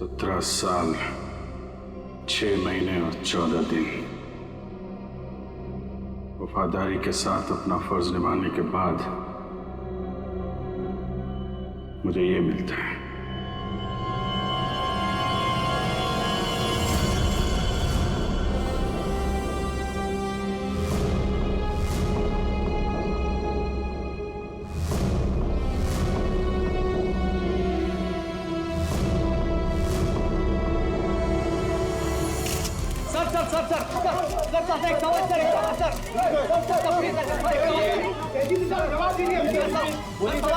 17 साल 6 महीने और 14 दिन वफादारी के साथ अपना फर्ज निभाने के बाद मुझे ये मिलता है।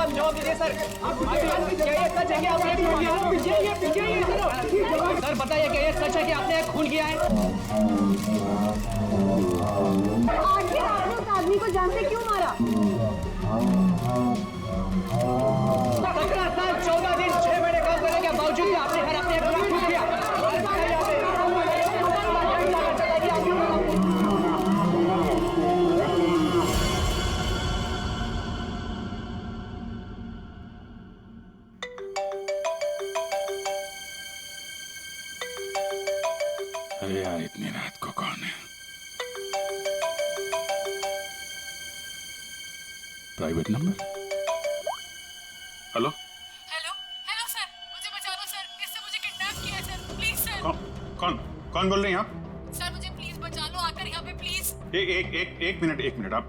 जवाब दीजिए सर। सर बताइए कि ये सच है कि आपने खून किया है? आखिर आपने उस आदमी को जान से क्यों मारा? 17 साल 14 दिन 6 महीने काम करने के बावजूद भी आपने हर अपने खून किया। अरे यार, इतनी रात को कौन है? Private number? Hello hello hello sir, मुझे बचा लो सर, इससे मुझे किडनैप किया है सर, प्लीज सर। कौन कौन बोल रही हैं आप? सर मुझे प्लीज बचा लो, आकर यहाँ पे प्लीज। एक मिनट आप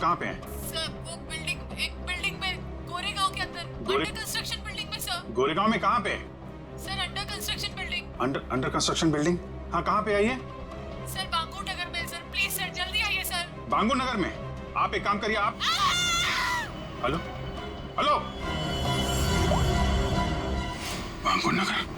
कहाँ पे हैं? सर वो एक बिल्डिंग में गोरेगांव के अंदर, अंडर कंस्ट्रक्शन बिल्डिंग में सर। गोरेगांव में कहाँ पे? Sir under construction building. Under construction building? हाँ, कहाँ पे आइए? सर बांगू नगर में सर, प्लीज सर जल्दी आइए सर। बांगू नगर में? आप एक काम करिए, आप हेलो हेलो बांगू नगर।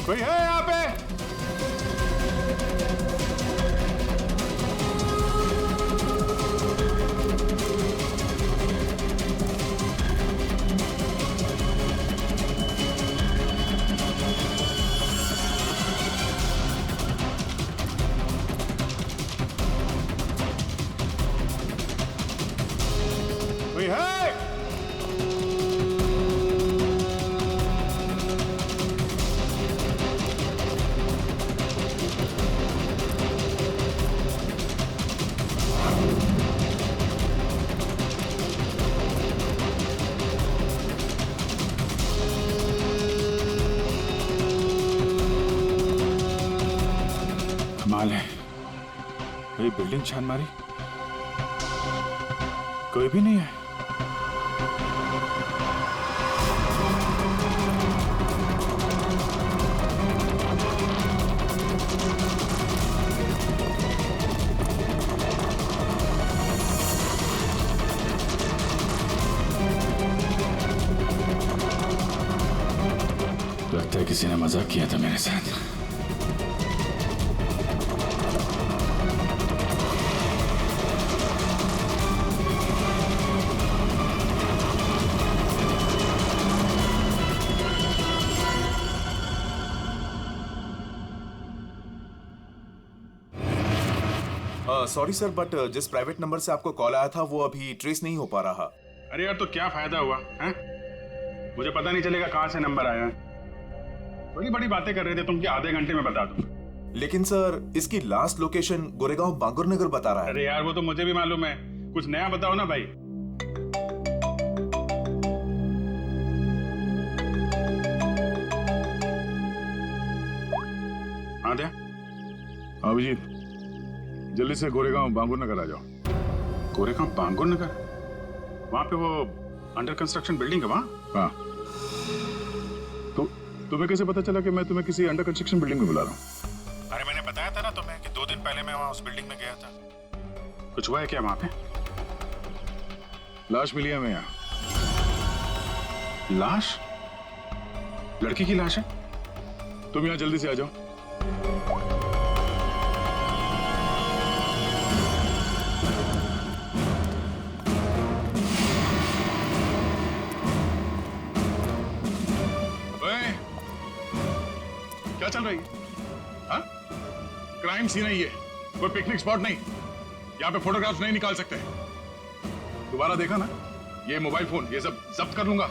कोई है यहाँ पे? कोई है? कमाल है, मेरी बिल्डिंग छान मारी, कोई भी नहीं है। लगता है किसी ने मजाक किया था मेरे साथ। सॉरी सर, बट जिस प्राइवेट नंबर से आपको कॉल आया था वो अभी ट्रेस नहीं हो पा रहा। अरे यार, तो क्या फायदा हुआ है? मुझे पता नहीं चलेगा कहाँ से नंबर आया। बड़ी बड़ी बातें कर रहे थे तुम कि आधे घंटे में बता दूं। लेकिन सर इसकी लास्ट लोकेशन गोरेगांव बांगुर नगर बता रहा है। अरे यार, वो तो मुझे भी मालूम है, कुछ नया बताओ ना भाई। हाँ दया, अभिजीत जल्दी से गोरेगांव बांगुर नगर आ जाओ। गोरेगांव बांगुर नगर? वहां पे वो अंडर कंस्ट्रक्शन बिल्डिंग है वहां? हाँ। तो तुम्हें कैसे पता चला कि मैं तुम्हें किसी अंडर कंस्ट्रक्शन बिल्डिंग में बुला रहा हूँ? अरे मैंने बताया था ना तुम्हें कि 2 दिन पहले मैं वहां उस बिल्डिंग में गया था। कुछ हुआ है क्या वहां पे? लाश मिली है हमें यहाँ। लाश? लड़की की लाश है? तुम यहाँ जल्दी से आ जाओ। क्या चल रही है? हाँ? क्राइम सीन है ये, कोई पिकनिक स्पॉट नहीं। यहाँ पे फोटोग्राफ्स नहीं निकाल सकते। दोबारा देखा ना, ये मोबाइल फोन ये सब जब्त कर लूंगा।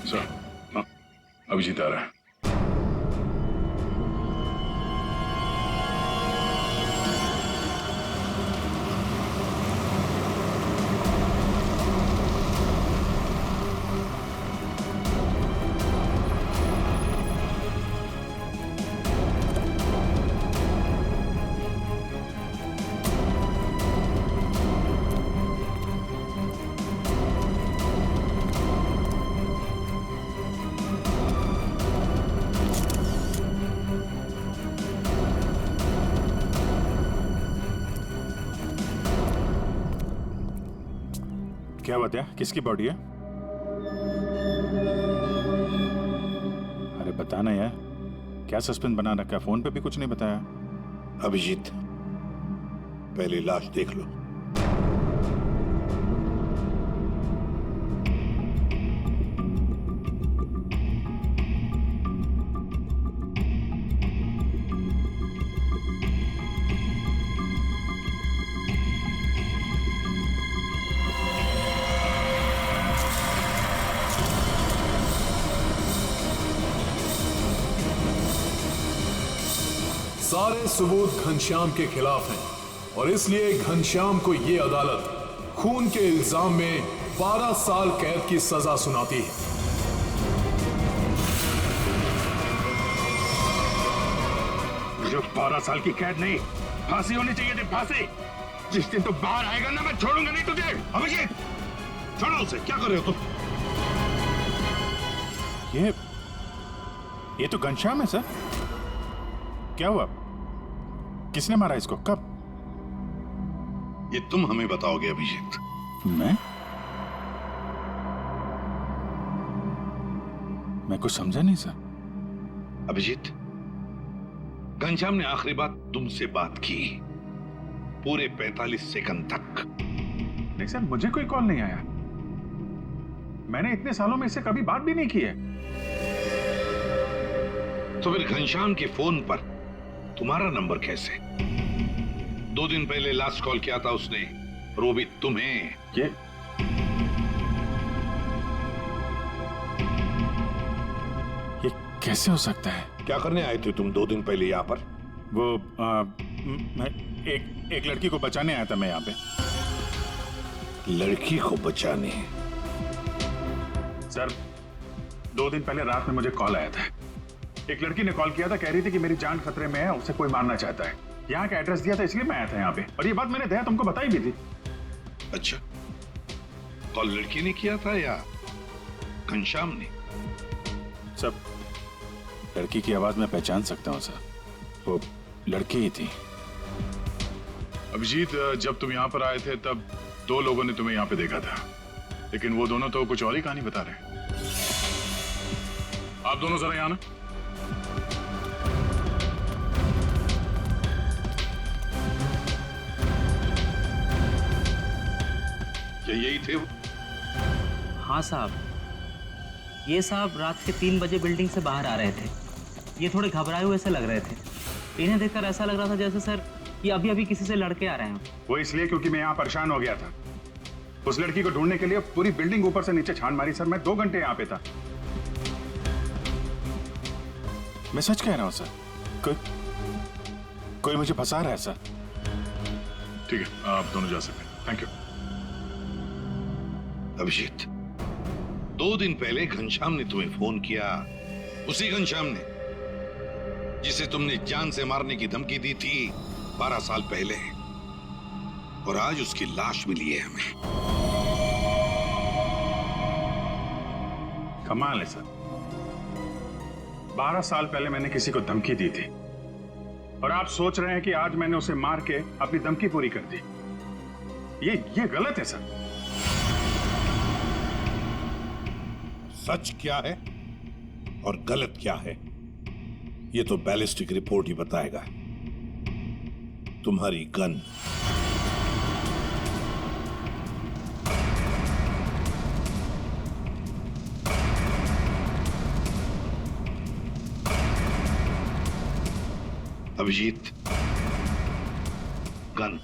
सर, हाँ, अभिजीत आ रहा है। क्या बात है? किसकी बॉडी है? अरे बताना यार, क्या सस्पेंस बना रखा है? फोन पे भी कुछ नहीं बताया। अभिजीत, पहले लाश देख लो। सारे सबूत घनश्याम के खिलाफ हैं और इसलिए घनश्याम को ये अदालत खून के इल्जाम में 12 साल कैद की सजा सुनाती है। जो 12 साल की कैद नहीं, फांसी होनी चाहिए थी, फांसी। जिस दिन तो बाहर आएगा ना, मैं छोड़ूंगा नहीं तुझे। अभिजीत, छोड़ो उसे। क्या कर रहे हो तुम? ये तो घनश्याम है सर। क्या हुआ? किसने मारा इसको? कब? ये तुम हमें बताओगे अभिजीत। मैं कुछ समझा नहीं सर। अभिजीत, घनश्याम ने आखिरी बात तुमसे बात की पूरे 45 सेकंड तक। नहीं सर, मुझे कोई कॉल नहीं आया। मैंने इतने सालों में इससे कभी बात भी नहीं की है। तो फिर घनश्याम के फोन पर तुम्हारा नंबर कैसे? 2 दिन पहले लास्ट कॉल किया था उसने, रोबित, तुम्हें। ये कैसे हो सकता है? क्या करने आए थे तुम 2 दिन पहले यहाँ पर? वो मैं एक लड़की को बचाने आया था मैं यहाँ पे। लड़की को बचाने? सर, 2 दिन पहले रात में मुझे कॉल आया था। एक लड़की ने कॉल किया था, कह रही थी कि मेरी जान खतरे में है, उसे कोई मारना चाहता है। यहाँ का एड्रेस दिया था, इसलिए मैं आया था यहाँ पे। और ये बात मैंने दया तुमको बताई भी थी। अच्छा, कॉल लड़की ने किया था या घनश्याम ने? सब लड़की की आवाज मैं पहचान सकता हूँ सर, वो लड़की ही थी। अभिजीत, जब तुम यहाँ पर आए थे तब 2 लोगों ने तुम्हें यहाँ पे देखा था, लेकिन वो दोनों तो कुछ और ही कहानी बता रहे हैं। आप दोनों जरा यहाँ ना। क्या यही थे वो? हाँ साहब, ये साहब रात के 3 बजे बिल्डिंग से बाहर आ रहे थे। ये थोड़े घबराए हुए से लग रहे थे। इन्हें देखकर ऐसा लग रहा था जैसे सर ये अभी अभी किसी से लड़के आ रहे हैं। वो इसलिए क्योंकि मैं यहाँ परेशान हो गया था। उस लड़की को ढूंढने के लिए पूरी बिल्डिंग ऊपर से नीचे छान मारी सर। मैं 2 घंटे यहाँ पे था। मैं सच कह रहा हूँ सर, कोई मुझे फंसा रहा है सर। ठीक है, आप दोनों जा सकते हैं। Thank you. अभिजीत, 2 दिन पहले घनश्याम ने तुम्हें फोन किया, उसी घनश्याम ने जिसे तुमने जान से मारने की धमकी दी थी 12 साल पहले, और आज उसकी लाश मिली है हमें। कमाल है सर, 12 साल पहले मैंने किसी को धमकी दी थी और आप सोच रहे हैं कि आज मैंने उसे मार के अपनी धमकी पूरी कर दी। ये गलत है सर। सच क्या है और गलत क्या है, ये तो बैलिस्टिक रिपोर्ट ही बताएगा। तुम्हारी गन अभिजीत, गन।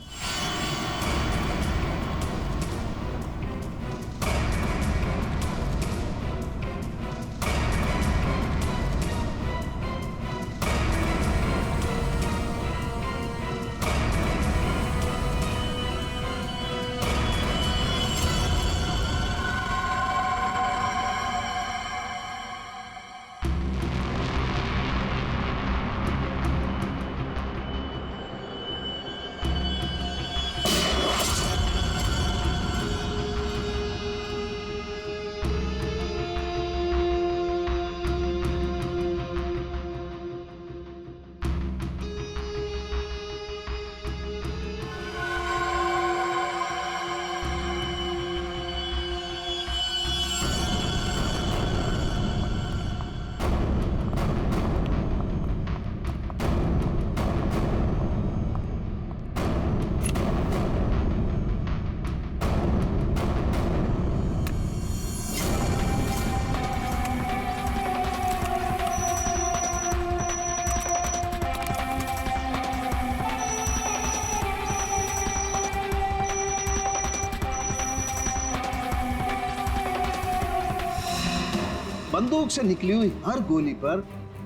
बंदूक से निकली हुई हर गोली पर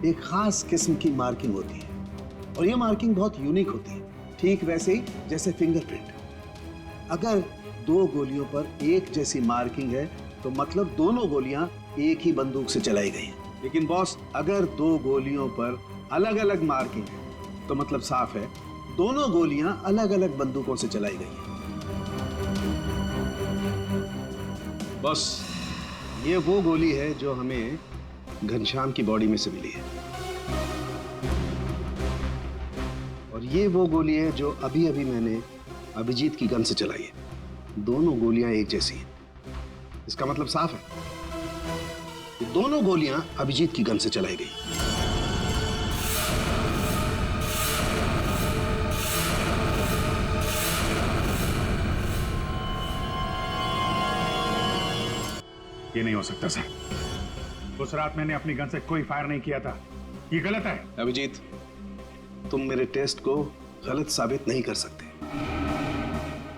एक खास किस्म की मार्किंग होती है और ये मार्किंग बहुत यूनिक होती है, ठीक वैसे ही जैसे फिंगरप्रिंट। अगर दो गोलियों पर एक जैसी मार्किंग है तो मतलब दोनों गोलियां एक ही बंदूक से चलाई गई हैं। लेकिन बॉस, अगर दो गोलियों पर अलग अलग मार्किंग है तो मतलब साफ है दोनों गोलियां अलग अलग बंदूकों से चलाई गई हैं। बॉस, ये वो गोली है जो हमें घनश्याम की बॉडी में से मिली है और ये वो गोली है जो अभी अभी मैंने अभिजीत की गन से चलाई है। दोनों गोलियां एक जैसी हैं। इसका मतलब साफ है कि दोनों गोलियां अभिजीत की गन से चलाई गई। ये नहीं हो सकता सर। उस रात मैंने अपनी गन से कोई फायर नहीं किया था। ये गलत है। अभिजीत, तुम मेरे टेस्ट को गलत साबित नहीं कर सकते।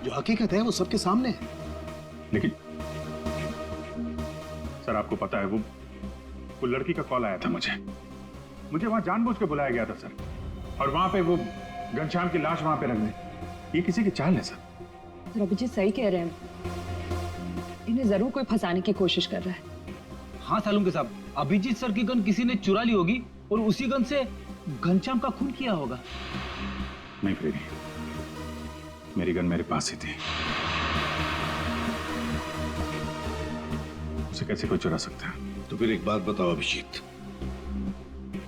जो हकीकत है वो सबके सामने है। लेकिन सर, आपको पता है वो लड़की का कॉल आया था मुझे वहां जानबूझ के बुलाया गया था सर, और वहां पे वो घनश्याम की लाश वहां पे रख दी। ये किसी की चाल है सर। अभिजीत सही कह रहे हैं, इन्हें जरूर कोई फंसाने की कोशिश कर रहा है। हाँ सालुंके साहब, अभिजीत सर की गन किसी ने चुरा ली होगी और उसी गन से घनश्याम का खून किया होगा। नहीं प्रेमी, मेरी गन मेरे पास ही थी। उसे कैसे कोई चुरा सकता है? तो फिर एक बात बताओ अभिजीत,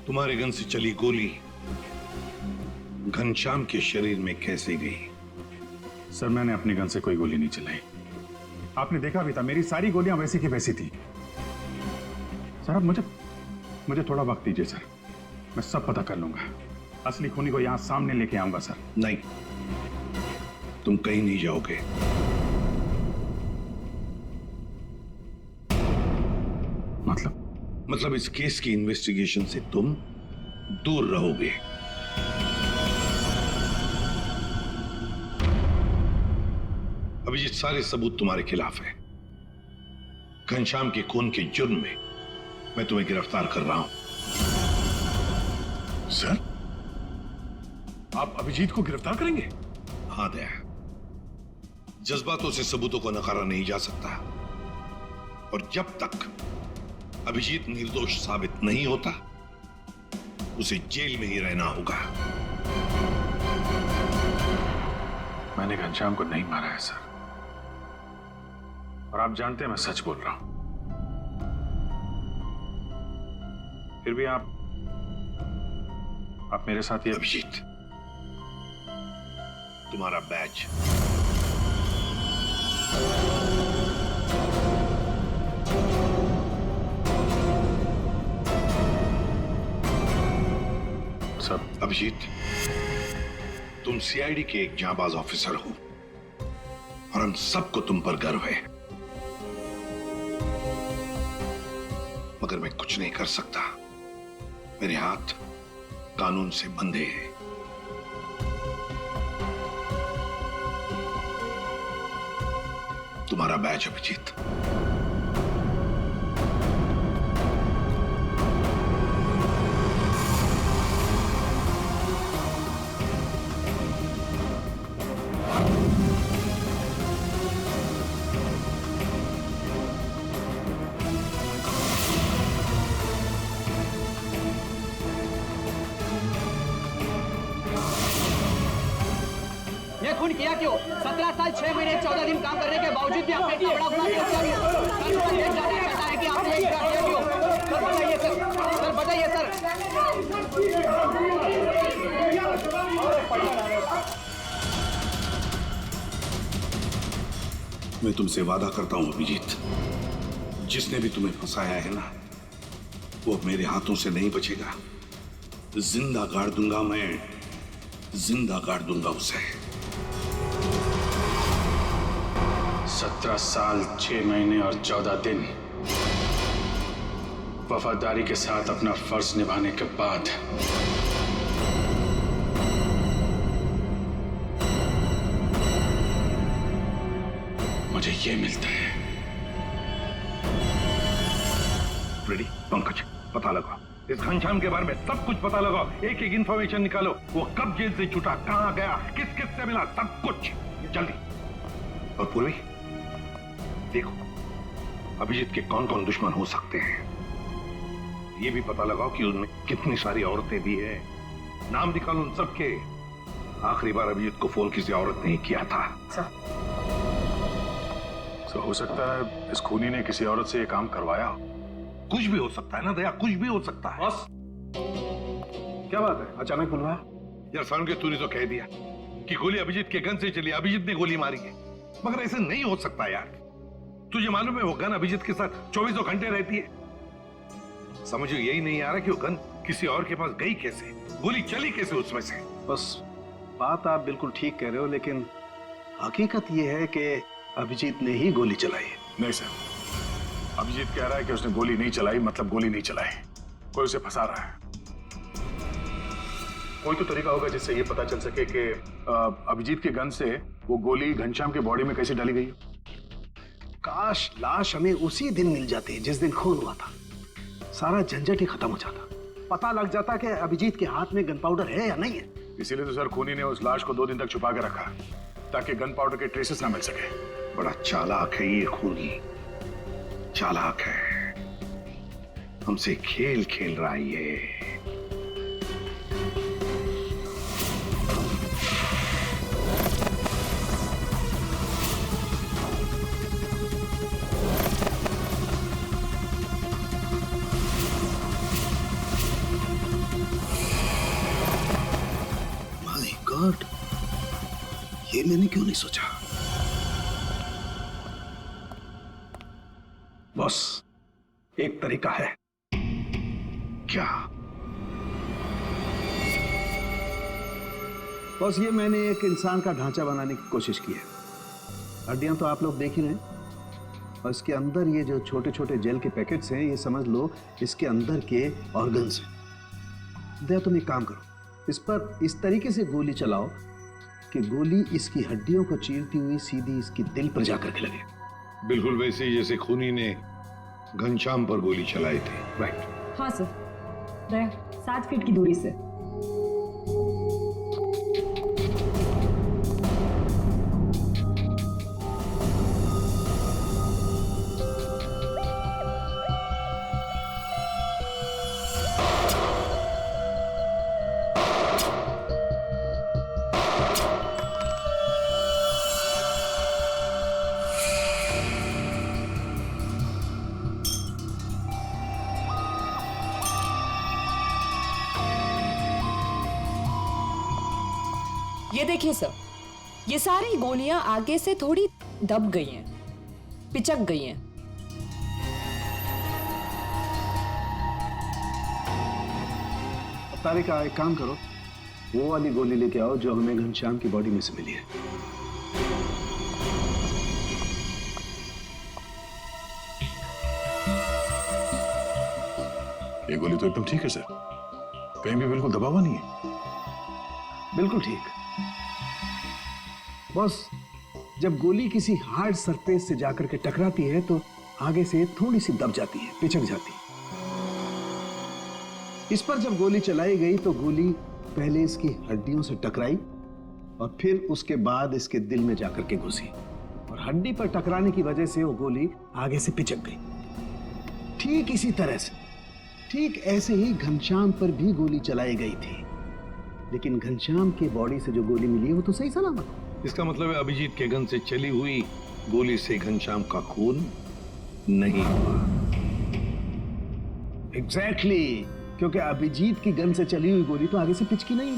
तुम्हारे गन से चली गोली घनश्याम के शरीर में कैसे गई? सर, मैंने अपनी गन से कोई गोली नहीं चलाई। आपने देखा भी था, मेरी सारी गोलियां वैसी की वैसी थी। सर, अब मुझे थोड़ा वक्त दीजिए सर, मैं सब पता कर लूंगा। असली खूनी को यहां सामने लेके आऊंगा सर। नहीं, तुम कहीं नहीं जाओगे। मतलब इस केस की इन्वेस्टिगेशन से तुम दूर रहोगे। अभिजीत, सारे सबूत तुम्हारे खिलाफ है। घनश्याम के खून के जुर्म में मैं तुम्हें गिरफ्तार कर रहा हूं। सर, आप अभिजीत को गिरफ्तार करेंगे? हाँ दया, जज्बातों से सबूतों को नकारा नहीं जा सकता, और जब तक अभिजीत निर्दोष साबित नहीं होता उसे जेल में ही रहना होगा। मैंने घनश्याम को नहीं मारा है सर, और आप जानते हैं मैं सच बोल रहा हूं। फिर भी आप मेरे साथ ये। अभिजीत, तुम्हारा बैच। सर, अभिजीत, तुम सीआईडी के एक जांबाज ऑफिसर हो और हम सबको तुम पर गर्व है, मगर मैं कुछ नहीं कर सकता। मेरे हाथ कानून से बंधे हैं। तुम्हारा बैच अभिजीत। ये खून किया क्यों? 17 साल 6 महीने 14 दिन काम करने के बावजूद भी आपने इतना बड़ा गुनाह क्यों किया? सर मुझे ये जानना चाहता है कि आपने ये किया क्यों? सर बताइए सर, सर बताइए सर। मैं तुमसे वादा करता हूं अभिजीत, जिसने भी तुम्हें फंसाया है ना, वो मेरे हाथों से नहीं बचेगा। जिंदा गाड़ दूंगा मैं, जिंदा गाड़ दूंगा उसे। 17 साल 6 महीने और 14 दिन वफादारी के साथ अपना फर्ज निभाने के बाद मुझे ये मिलता है। रेडी पंकज, पता लगाओ इस घनश्याम के बारे में, सब कुछ पता लगाओ, एक एक इंफॉर्मेशन निकालो। वो कब जेल से छूटा, कहां गया, किस किस से मिला, सब कुछ जल्दी। और पूर्वी देखो अभिजीत के कौन कौन दुश्मन हो सकते हैं, ये भी पता लगाओ कि उनमें कितनी सारी औरतें भी है। नाम निकालो उन सबके। आखिरी बार अभिजीत को फोन किसी औरत ने ही किया था। तो हो सकता है इस खूनी ने किसी औरत से ये काम करवाया हो। कुछ भी हो सकता है ना दया, कुछ भी हो सकता है। बॉस, क्या बात है, अचानक बुलवाया? यार सारुण के तूने तो कह दिया कि गोली अभिजीत के गन से चली, अभिजीत ने गोली मारी है, मगर ऐसे नहीं हो सकता यार। तुझे मालूम है वो गन अभिजीत के साथ 24 घंटे रहती है। समझो यही नहीं आ रहा कि वो गन किसी और के पास गई कैसे, गोली चली कैसे उसमें से। बस बात आप बिल्कुल ठीक कह रहे हो, लेकिन हकीकत यह है कि अभिजीत ने ही गोली चलाई है। नहीं सर, अभिजीत कह रहा है कि उसने गोली नहीं चलाई, मतलब गोली नहीं चलाई, कोई उसे फंसा रहा है। कोई तो तरीका होगा जिससे ये पता चल सके कि अभिजीत के गन से वो गोली घनश्याम के बॉडी में कैसे डाली गई है। काश लाश हमें उसी दिन मिल जाती जिस दिन खून हुआ था, सारा झंझट ही खत्म हो जाता, पता लग जाता कि अभिजीत के हाथ में गन पाउडर है या नहीं है। इसीलिए तो सर खूनी ने उस लाश को 2 दिन तक छुपा के रखा, ताकि गन पाउडर के ट्रेसेस ना मिल सके। बड़ा चालाक है ये खूनी, चालाक है, हमसे खेल खेल रहा है ये। माय गॉड, ये मैंने क्यों नहीं सोचा। बॉस, एक तरीका है। क्या? बॉस, ये मैंने एक इंसान का ढांचा बनाने की कोशिश की है। हड्डियां तो आप लोग देख ही रहे हैं, और इसके अंदर ये जो छोटे छोटे जेल के पैकेट्स हैं, ये समझ लो इसके अंदर के ऑर्गन्स हैं। दया, तुम एक काम करो, इस पर इस तरीके से गोली चलाओ कि गोली इसकी हड्डियों को चीरती हुई सीधी इसकी दिल पर जाकर के लगे। बिल्कुल वैसे ही जैसे खूनी ने घनश्याम पर गोली चलाई थी। राइट। हाँ सर, दया 7 फीट की दूरी से। ये देखिए सर, ये सारी गोलियां आगे से थोड़ी दब गई हैं, पिचक गई हैं। तारिका, एक काम करो, वो वाली गोली लेके आओ जो हमें घनश्याम की बॉडी में से मिली है। ये गोली तो एकदम ठीक है सर, कहीं भी बिल्कुल दबा हुआ नहीं है। बिल्कुल ठीक। बॉस, जब गोली किसी हार्ड सरफेस से जाकर के टकराती है तो आगे से थोड़ी सी दब जाती है, पिचक जाती है। इस पर जब गोली चलाई गई तो गोली पहले इसकी हड्डियों से टकराई और फिर उसके बाद इसके दिल में जाकर के घुसी और हड्डी पर टकराने की वजह से वो गोली आगे से पिचक गई। ठीक इसी तरह से, ठीक ऐसे ही घनश्याम पर भी गोली चलाई गई थी, लेकिन घनश्याम के बॉडी से जो गोली मिली है वो तो सही सलामत। इसका मतलब है अभिजीत के गन से चली हुई गोली से घनश्याम का खून नहीं हुआ। एग्जैक्टली, क्योंकि अभिजीत की गन से चली हुई गोली तो आगे से पिचकी नहीं।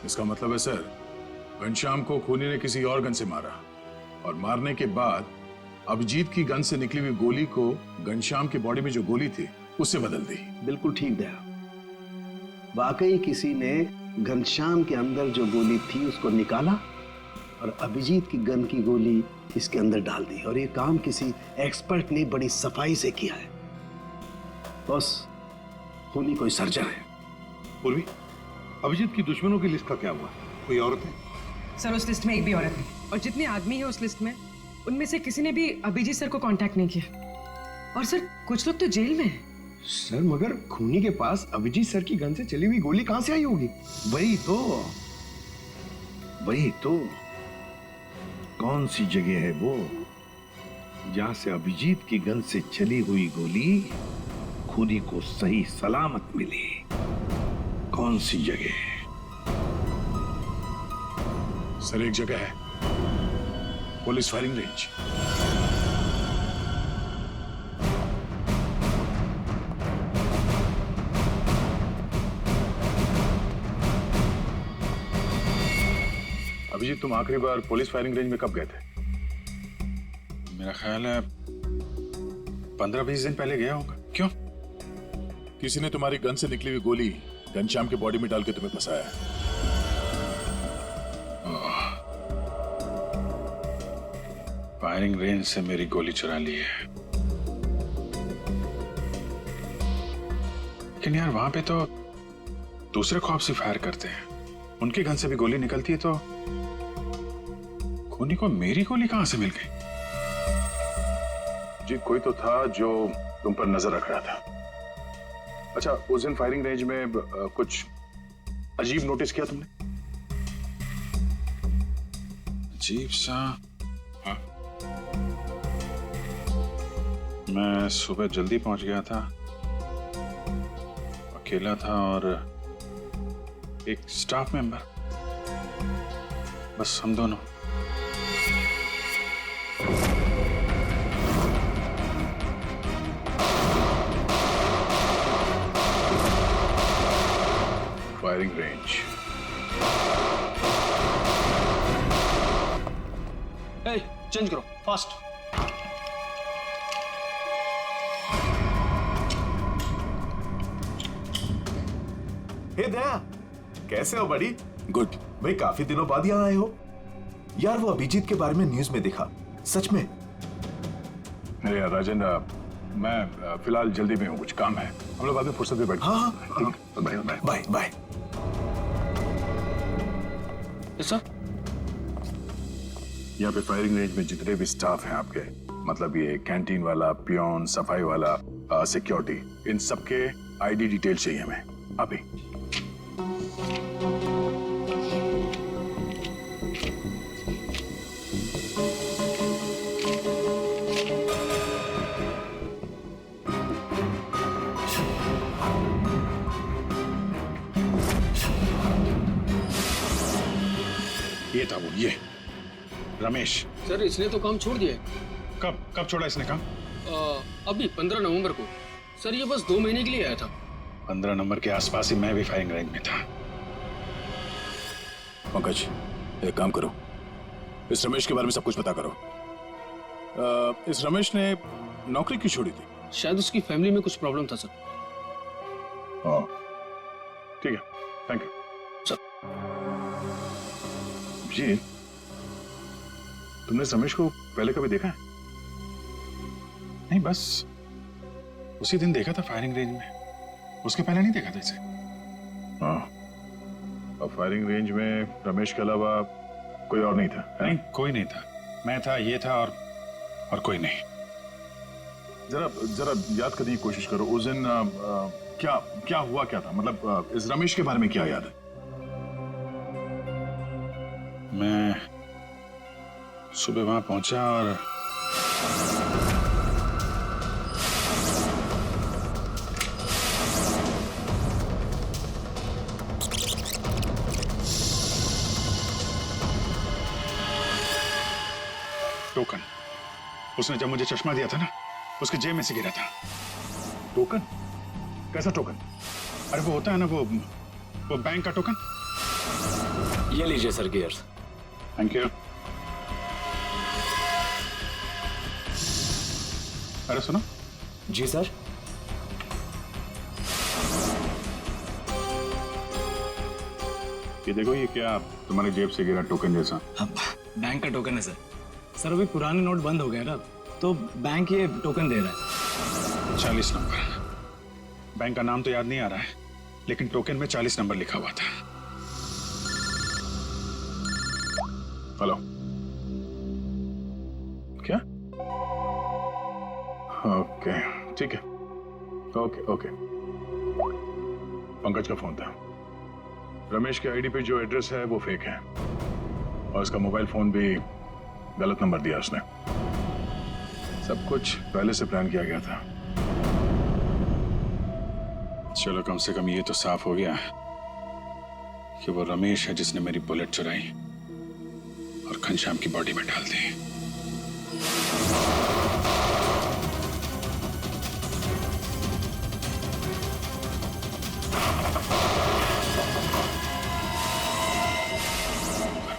इसका मतलब है सर, घनश्याम को खूनी ने किसी और गन से मारा और मारने के बाद अभिजीत की गन से निकली हुई गोली को घनश्याम की बॉडी में जो गोली थी उससे बदल दी। बिल्कुल ठीक दया, वाकई किसी ने घनश्याम के अंदर जो गोली थी उसको निकाला और अभिजीत की गन की गोली इसके अंदर डाल दी, और ये काम किसी एक्सपर्ट ने बड़ी सफाई से किया है। बस खूनी कोई सर्जन है। पूर्वी, अभिजीत की दुश्मनों की लिस्ट का क्या हुआ? कोई औरत है? सर उस लिस्ट में एक भी औरत नहीं, और जितने आदमी है उस लिस्ट में उनमें से किसी ने भी अभिजीत सर को कांटेक्ट नहीं किया। और सर कुछ लोग तो जेल में हैं। सर मगर खूनी के पास अभिजीत सर की गन से चली हुई गोली कहां से आई होगी? वही तो कौन सी जगह है वो जहां से अभिजीत की गन से चली हुई गोली खूनी को सही सलामत मिली? कौन सी जगह? सर एक जगह है, पुलिस फायरिंग रेंज। अभिजीत, तुम आखिरी बार पुलिस फायरिंग रेंज में कब गए थे? मेरा ख्याल है 15-20 दिन पहले गया होगा। क्यों? किसी ने तुम्हारी गन से निकली हुई गोली घनश्याम के बॉडी में डाल के तुम्हें फंसाया है। फायरिंग रेंज से मेरी गोली चुरा ली है, लेकिन यार वहां पे तो दूसरे खौफ से फायर करते हैं, उनकी गन से भी गोली निकलती है, तो खूनी को मेरी गोली कहां से मिल गई? जी कोई तो था जो तुम पर नजर रख रहा था। अच्छा, उस दिन फायरिंग रेंज में कुछ अजीब नोटिस किया तुमने? अजीब सा? हाँ, मैं सुबह जल्दी पहुंच गया था, अकेला था और एक स्टाफ मेंबर, बस हम दोनों। Firing range. चेंज करो फास्ट। हे दया, कैसे हो बड़ी? गुड। भाई काफी दिनों बाद यहाँ आए हो। यार वो अभिजीत के बारे में न्यूज में देखा, सच में? अरे यार राजन, मैं फिलहाल जल्दी में हूँ, कुछ काम है, हम लोग बाद में फुर्सत में बैठते हैं। हाँ, bye bye bye bye. Sir, यहाँ पे फायरिंग रेंज में जितने भी स्टाफ हैं आपके, मतलब ये कैंटीन वाला, पियोन, सफाई वाला, सिक्योरिटी, इन सबके आईडी डिटेल चाहिए हमें अभी। ये था वो, ये रमेश। सर इसने तो काम छोड़ दिया है। कब छोड़ा इसने काम? अभी 15 नवंबर को। सर ये बस 2 महीने के लिए आया था। 15 नंबर के आसपास ही मैं भी फायरिंग रेंज में था। पंकज, एक काम करो, इस रमेश के बारे में सब कुछ पता करो। इस रमेश ने नौकरी क्यों छोड़ी थी? शायद उसकी फैमिली में कुछ प्रॉब्लम था सर। ठीक है, थैंक यू सर। जी, तुमने रमेश को पहले कभी देखा है? नहीं, बस उसी दिन देखा था फायरिंग रेंज में, उसके पहले नहीं देखा था इसे। हाँ, और फायरिंग रेंज में रमेश के अलावा कोई और नहीं था? नहीं, कोई नहीं था। मैं था, ये था और कोई नहीं। जरा याद करने की कोशिश करो, उस दिन क्या हुआ क्या था? मतलब इस रमेश के बारे में क्या याद है? मैं सुबह वहां पहुंचा और टोकन, उसने जब मुझे चश्मा दिया था ना, उसके जेब में से गिरा था। टोकन? कैसा टोकन? अरे वो होता है ना, वो बैंक का टोकन। ये लीजिए सर गियर्स। Thank you. अरे सुनो। जी सर। ये देखो, ये क्या तुम्हारी जेब से गिरा टोकन जैसा? बैंक का टोकन है सर। सर अभी पुराने नोट बंद हो गए ना, तो बैंक ये टोकन दे रहा है। 40 नंबर। बैंक का नाम तो याद नहीं आ रहा है, लेकिन टोकन में 40 नंबर लिखा हुआ था। हेलो, क्या? ओके, ठीक है। ओके। पंकज का फोन था। रमेश के आईडी पे जो एड्रेस है वो फेक है, और उसका मोबाइल फोन भी गलत नंबर दिया उसने। सब कुछ पहले से प्लान किया गया था। चलो, कम से कम ये तो साफ हो गया कि वो रमेश है जिसने मेरी बुलेट चुराई और घनश्याम की बॉडी में डाल दी।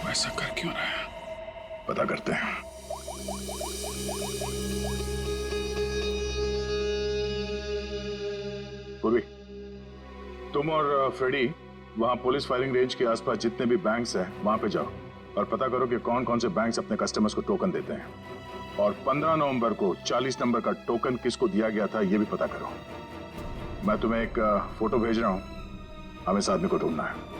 पर ऐसा कर क्यों रहा है? पता करते हैं। पूर्वी, तुम और फ्रेडी वहां पुलिस फायरिंग रेंज के आसपास जितने भी बैंक्स हैं वहां पे जाओ और पता करो कि कौन कौन से बैंक्स अपने कस्टमर्स को टोकन देते हैं, और 15 नवंबर को 40 नंबर का टोकन किसको दिया गया था ये भी पता करो। मैं तुम्हें एक फोटो भेज रहा हूं, हमें इस आदमी को ढूंढना है।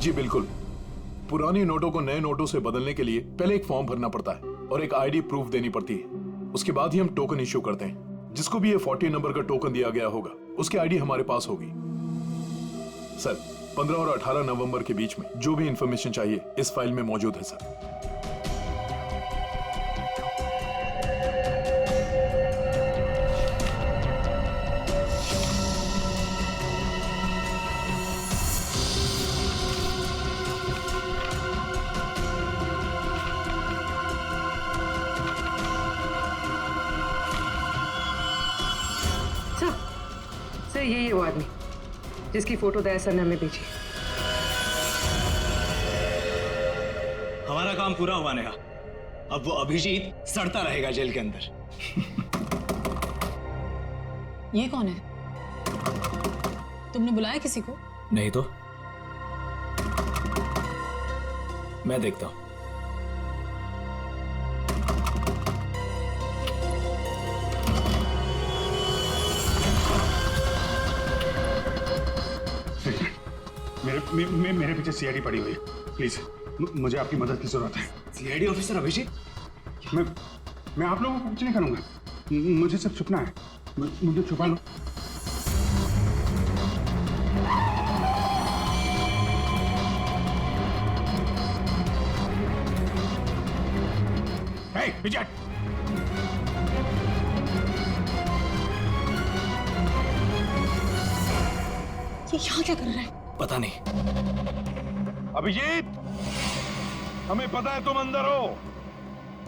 जी बिल्कुल। पुरानी नोटों को नए नोटों से बदलने के लिए पहले एक फॉर्म भरना पड़ता है और एक आईडी प्रूफ देनी पड़ती है। उसके बाद ही हम टोकन इश्यू करते हैं। जिसको भी ये 40 नंबर का टोकन दिया गया होगा उसकी आईडी हमारे पास होगी। सर, 15 और 18 नवंबर के बीच में जो भी इंफॉर्मेशन चाहिए इस फाइल में मौजूद है सर। सर यही है वो आदमी जिसकी फोटो दया सर ने हमें भेजी। हमारा काम पूरा हुआ नेहा। अब वो अभिजीत सड़ता रहेगा जेल के अंदर। ये कौन है? तुमने बुलाया किसी को? नहीं तो मैं देखता हूं। मेरे पीछे सीआईडी पड़ी हुई है। प्लीज, मुझे आपकी मदद की जरूरत है। CID officer Abhijeet? मैं आप लोगों को कुछ नहीं करूंगा, मुझे सिर्फ छुपना है। मुझे छुपा लो। विजय, ये यहाँ क्या कर रहा है? पता नहीं। अभिजीत, हमें पता है तुम अंदर हो।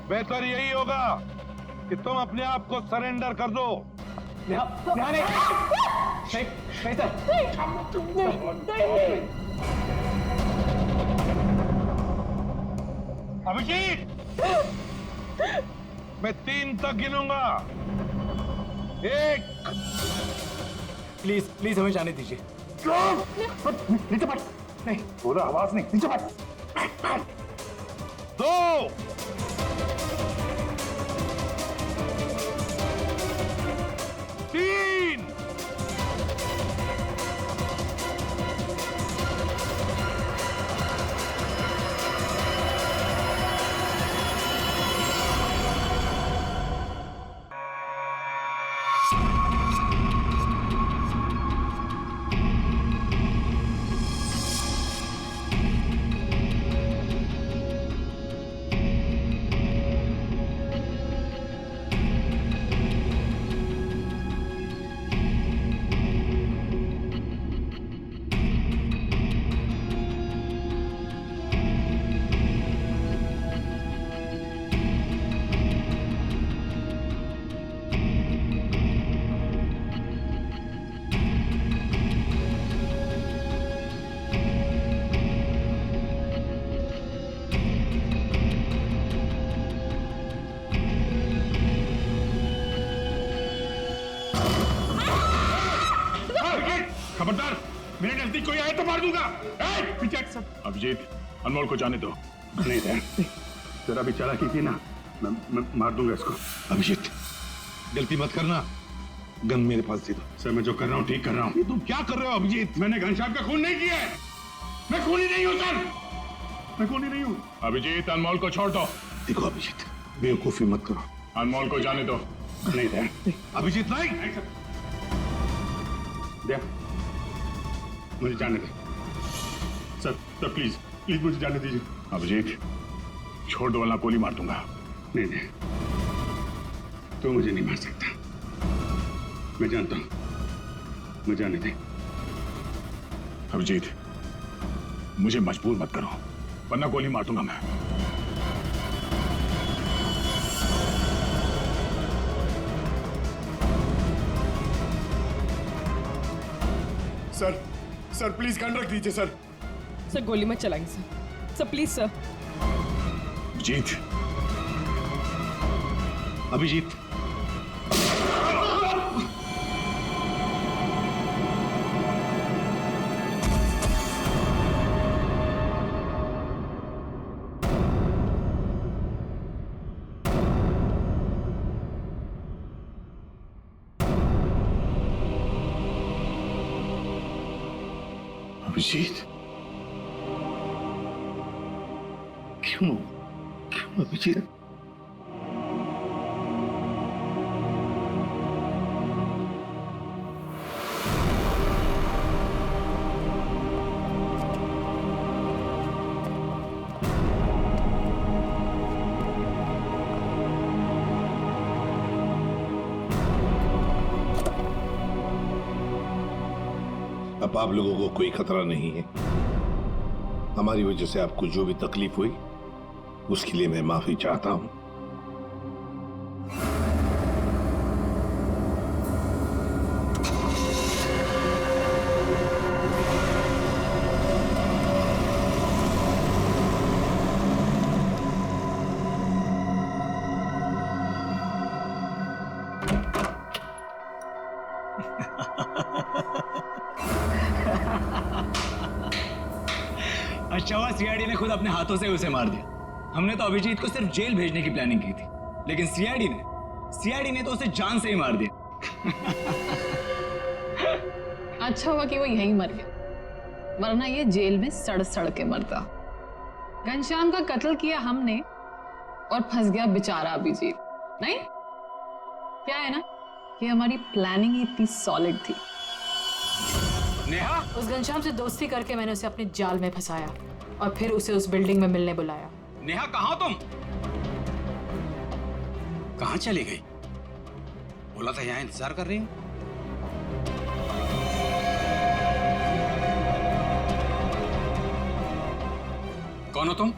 बेहतर यही होगा कि तुम अपने आप को सरेंडर कर दो। नहीं अभिजीत, मैं 3 तक गिनूंगा। 1। प्लीज प्लीज हमें जाने दीजिए। नीचे बैठ। नहीं, बोला आवाज नहीं, नीचे बैठ। 2। 3। खबरदार, मेरे नजदीक कोई आए तो मार दूंगा। पीछे अभिजीत, अनमोल को जाने दो। नहीं दे, जरा भी चालाकी की ना, मैं मार दूंगा इसको। अभिजीत, गलती मत करना। गन मेरे पास दे दो। सर, मैं जो कर रहा हूँ ठीक कर रहा हूँ। तुम क्या कर रहे हो अभिजीत? मैंने घनश्याम का खून नहीं किया है। मैं खूनी नहीं हूँ सर, मैं खूनी नहीं हूँ। अभिजीत, अनमोल को छोड़ दो। देखो अभिजीत, बेवकूफी मत करो। अनमोल को जाने दो। नहीं दे। अभिजीत नहीं। दे, मुझे जाने दे। सर, सर प्लीज प्लीज मुझे जाने दीजिए। अभिजीत, छोड़ दो वरना गोली मार दूंगा। नहीं नहीं, तो मुझे नहीं मार सकता। मैं जानता हूं, मुझे जाने दे। अभिजीत, मुझे मजबूर मत करो वरना गोली मार दूंगा मैं। सर, सर प्लीज गन रख दीजिए सर। सर गोली मत चलाइए sir. Sir please sir. Abhijeet, Abhijeet, Abhijeet, क्यों अभिजीत? अब आप लोगों को कोई खतरा नहीं है। हमारी वजह से आपको जो भी तकलीफ हुई उसके लिए मैं माफी चाहता हूं। अच्छा हुआ सीआईडी ने खुद अपने हाथों से उसे मार दिया। हमने तो अभिजीत को सिर्फ जेल भेजने की प्लानिंग की थी, लेकिन सीआईडी ने तो उसे जान से ही मार दिया। अच्छा हुआ कि वो यहीं मर गया, वरना ये जेल में सड़ सड़ के मरता। घनश्याम का कत्ल किया हमने और फंस गया बेचारा अभिजीत। नहीं, क्या है ना कि हमारी प्लानिंग ही इतनी सॉलिड थी। नेहा, उस घनश्याम से दोस्ती करके मैंने उसे अपने जाल में फंसाया और फिर उसे उस बिल्डिंग में मिलने बुलाया। नेहा, कहाँ तुम? कहाँ चली गई? बोला था यहाँ इंतजार कर रही हूँ। कौन हो तुम?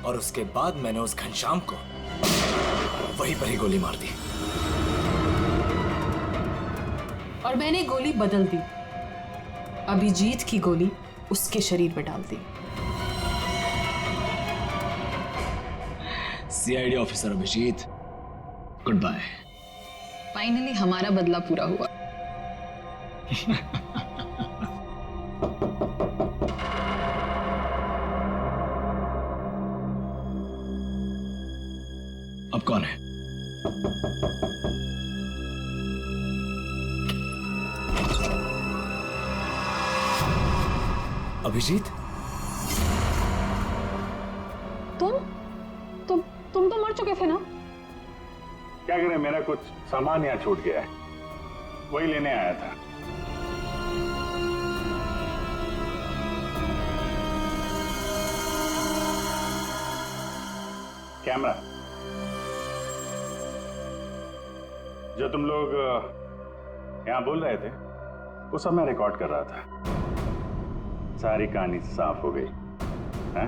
और उसके बाद मैंने उस घनश्याम को वहीं पर ही गोली मार दी। और मैंने गोली बदल दी, अभिजीत की गोली उसके शरीर पर डाल दी। CID officer Abhijeet, good bye. Finally हमारा बदला पूरा हुआ। अब कौन है? अभिजीत, तुम तो मर चुके थे ना? क्या करें, मेरा कुछ सामान यहाँ छूट गया है, वही लेने आया था। कैमरा जो तुम लोग यहाँ बोल रहे थे वो सब मैं रिकॉर्ड कर रहा था। सारी कहानी साफ हो गई है?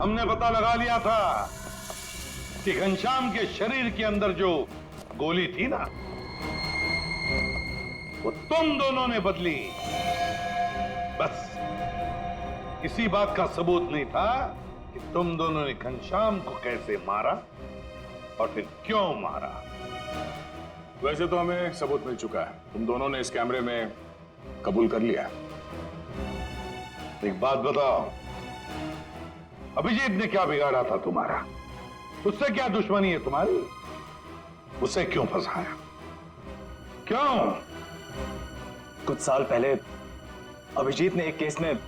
हमने पता लगा लिया था कि घनश्याम के शरीर के अंदर जो गोली थी ना, वो तुम दोनों ने बदली। बस इसी बात का सबूत नहीं था कि तुम दोनों ने घनश्याम को कैसे मारा और फिर क्यों मारा। वैसे तो हमें सबूत मिल चुका है, तुम दोनों ने इस कैमरे में कबूल कर लिया। एक बात बताओ, अभिजीत ने क्या बिगाड़ा था तुम्हारा? उससे क्या दुश्मनी है तुम्हारी? उसे क्यों फंसाया? क्यों? कुछ साल पहले अभिजीत ने एक केस में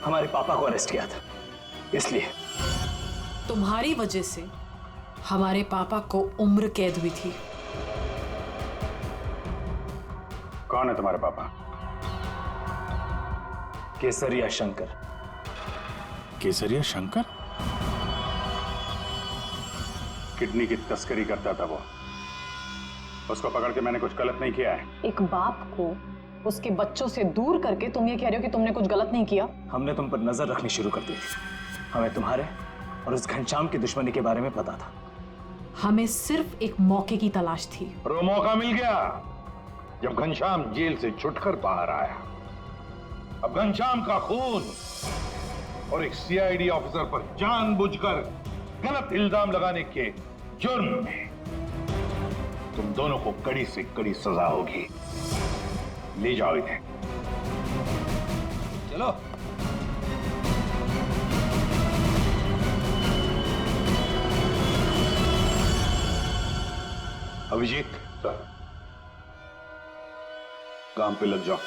हमारे पापा को अरेस्ट किया था, इसलिए। तुम्हारी वजह से हमारे पापा को उम्र कैद हुई थी। कौन है तुम्हारे पापा? केसरिया शंकर। केसरिया शंकर? किडनी की तस्करी करता था वो। उसको पकड़ के मैंने कुछ गलत नहीं किया है। एक बाप को उसके बच्चों से दूर करके तुम ये कह रहे हो कि तुमने कुछ गलत नहीं किया? हमने तुम पर नजर रखनी शुरू कर दी थी। हमें तुम्हारे और उस घनश्याम की दुश्मनी के बारे में पता था। हमें सिर्फ एक मौके की तलाश थी और वो मौका मिल गया जब घनश्याम जेल से छुटकर बाहर आया। अब घनश्याम का खून और एक सीआईडी ऑफिसर पर जानबूझकर गलत इल्जाम लगाने के जुर्म में तुम दोनों को कड़ी से कड़ी सजा होगी। ले जाओ इन्हें। चलो। अभिजीत, काम पे लग जाओ।